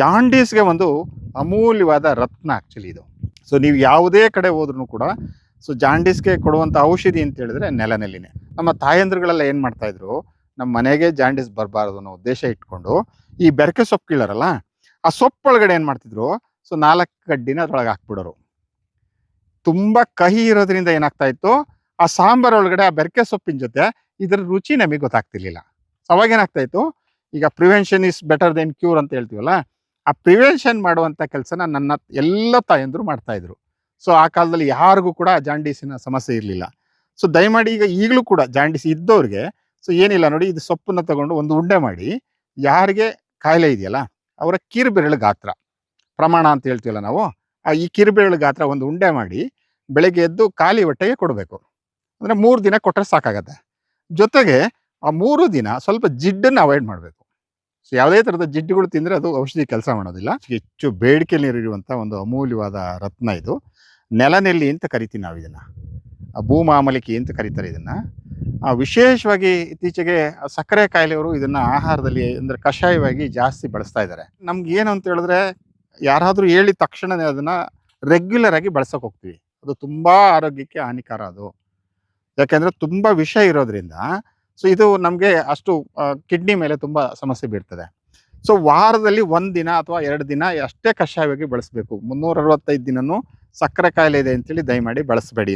ಜಾಂಡೀಸ್ಗೆ ಒಂದು ಅಮೂಲ್ಯವಾದ ರತ್ನ ಆ್ಯಕ್ಚುಲಿ ಇದು. ಸೊ ನೀವು ಯಾವುದೇ ಕಡೆ ಹೋದ್ರೂ ಕೂಡ ಸೊ ಜಾಂಡೀಸ್ಗೆ ಕೊಡುವಂಥ ಔಷಧಿ ಅಂತ ಹೇಳಿದ್ರೆ ನೆಲನೆಲ್ಲಿನೇ. ನಮ್ಮ ತಾಯಂದ್ರುಗಳೆಲ್ಲ ಏನು ಮಾಡ್ತಾಯಿದ್ರು, ನಮ್ಮ ಮನೆಗೆ ಜಾಂಡೀಸ್ ಬರಬಾರ್ದು ಅನ್ನೋ ಉದ್ದೇಶ ಇಟ್ಕೊಂಡು ಈ ಬೆರಕೆ ಸೊಪ್ಪು ಕೀಳಾರಲ್ಲ, ಆ ಸೊಪ್ಪು ಒಳಗಡೆ ಏನು ಮಾಡ್ತಿದ್ರು, ಸೊ 4 ಕಡ್ಡಿನ ಅದ್ರೊಳಗೆ ಹಾಕ್ಬಿಡೋರು. ತುಂಬ ಕಹಿ ಇರೋದ್ರಿಂದ ಏನಾಗ್ತಾ ಇತ್ತು, ಆ ಸಾಂಬಾರ್ ಒಳಗಡೆ ಆ ಬೆರಕೆ ಸೊಪ್ಪಿನ ಜೊತೆ ಇದರ ರುಚಿ ನಮಗೆ ಗೊತ್ತಾಗ್ತಿರ್ಲಿಲ್ಲ. ಸೊ ಅವಾಗ ಏನಾಗ್ತಾ ಇತ್ತು, ಈಗ prevention is better then cure ಅಂತ ಹೇಳ್ತೀವಲ್ಲ, ಆ ಪ್ರಿವೆನ್ಷನ್ ಮಾಡುವಂಥ ಕೆಲಸನ ನನ್ನ ಎಲ್ಲ ತಾಯಂದರು ಮಾಡ್ತಾಯಿದ್ರು. ಸೊ ಆ ಕಾಲದಲ್ಲಿ ಯಾರಿಗೂ ಕೂಡ ಜಾಂಡೀಸಿನ ಸಮಸ್ಯೆ ಇರಲಿಲ್ಲ. ಸೊ ದಯಮಾಡಿ ಈಗ ಈಗಲೂ ಕೂಡ ಜಾಂಡೀಸ್ ಇದ್ದವ್ರಿಗೆ ಸೊ ಏನಿಲ್ಲ ನೋಡಿ, ಇದು ಸೊಪ್ಪನ್ನು ತಗೊಂಡು ಒಂದು ಉಂಡೆ ಮಾಡಿ, ಯಾರಿಗೆ ಕಾಯಿಲೆ ಇದೆಯಲ್ಲ ಅವರ ಕಿರುಬೆರಳು ಗಾತ್ರ ಪ್ರಮಾಣ ಅಂತ ಹೇಳ್ತೀವಲ್ಲ ನಾವು, ಆ ಈ ಕಿರುಬೆರಳು ಗಾತ್ರ ಒಂದು ಉಂಡೆ ಮಾಡಿ ಬೆಳಗ್ಗೆ ಎದ್ದು ಖಾಲಿ ಹೊಟ್ಟೆಗೆ ಕೊಡಬೇಕು. ಅಂದರೆ 3 ದಿನ ಕೊಟ್ಟರೆ ಸಾಕಾಗತ್ತೆ. ಜೊತೆಗೆ ಆ 3 ದಿನ ಸ್ವಲ್ಪ ಜಿಡ್ಡನ್ನು ಅವಾಯ್ಡ್ ಮಾಡಬೇಕು. ಸೊ ಯಾವುದೇ ಥರದ ಜಿಡ್ಡುಗಳು ತಿಂದರೆ ಅದು ಔಷಧಿ ಕೆಲಸ ಮಾಡೋದಿಲ್ಲ. ಹೆಚ್ಚು ಬೇಡಿಕೆಯಲ್ಲಿರುವಂಥ ಒಂದು ಅಮೂಲ್ಯವಾದ ರತ್ನ ಇದು. ನೆಲನೆಲ್ಲಿ ಅಂತ ಕರಿತೀವಿ ನಾವು ಇದನ್ನು, ಭೂಮಾಮಲಿಕೆ ಅಂತ ಕರೀತಾರೆ ಇದನ್ನು. ವಿಶೇಷವಾಗಿ ಇತ್ತೀಚೆಗೆ ಸಕ್ಕರೆ ಕಾಯಿಲೆಯವರು ಇದನ್ನು ಆಹಾರದಲ್ಲಿ ಅಂದರೆ ಕಷಾಯವಾಗಿ ಜಾಸ್ತಿ ಬಳಸ್ತಾ ಇದ್ದಾರೆ. ನಮ್ಗೆ ಏನು ಅಂತ ಹೇಳಿದ್ರೆ, ಯಾರಾದರೂ ಹೇಳಿದ ತಕ್ಷಣವೇ ಅದನ್ನು ರೆಗ್ಯುಲರ್ ಆಗಿ ಬಳಸೋಕೆ ಹೋಗ್ತೀವಿ. ಅದು ತುಂಬ ಆರೋಗ್ಯಕ್ಕೆ ಹಾನಿಕಾರ ಅದು. ಯಾಕೆಂದರೆ ತುಂಬ ವಿಷ ಇರೋದ್ರಿಂದ ಸೊ ಇದು ನಮಗೆ ಅಷ್ಟು ಕಿಡ್ನಿ ಮೇಲೆ ತುಂಬ ಸಮಸ್ಯೆ ಬೀರ್ತದೆ. ಸೊ ವಾರದಲ್ಲಿ 1 ದಿನ ಅಥವಾ 2 ದಿನ ಅಷ್ಟೇ ಕಷಾಯವಾಗಿ ಬಳಸಬೇಕು. 365 ದಿನವೂ ಸಕ್ಕರೆ ಕಾಯಿಲೆ ಇದೆ ಅಂತೇಳಿ ದಯಮಾಡಿ ಬಳಸಬೇಡಿ.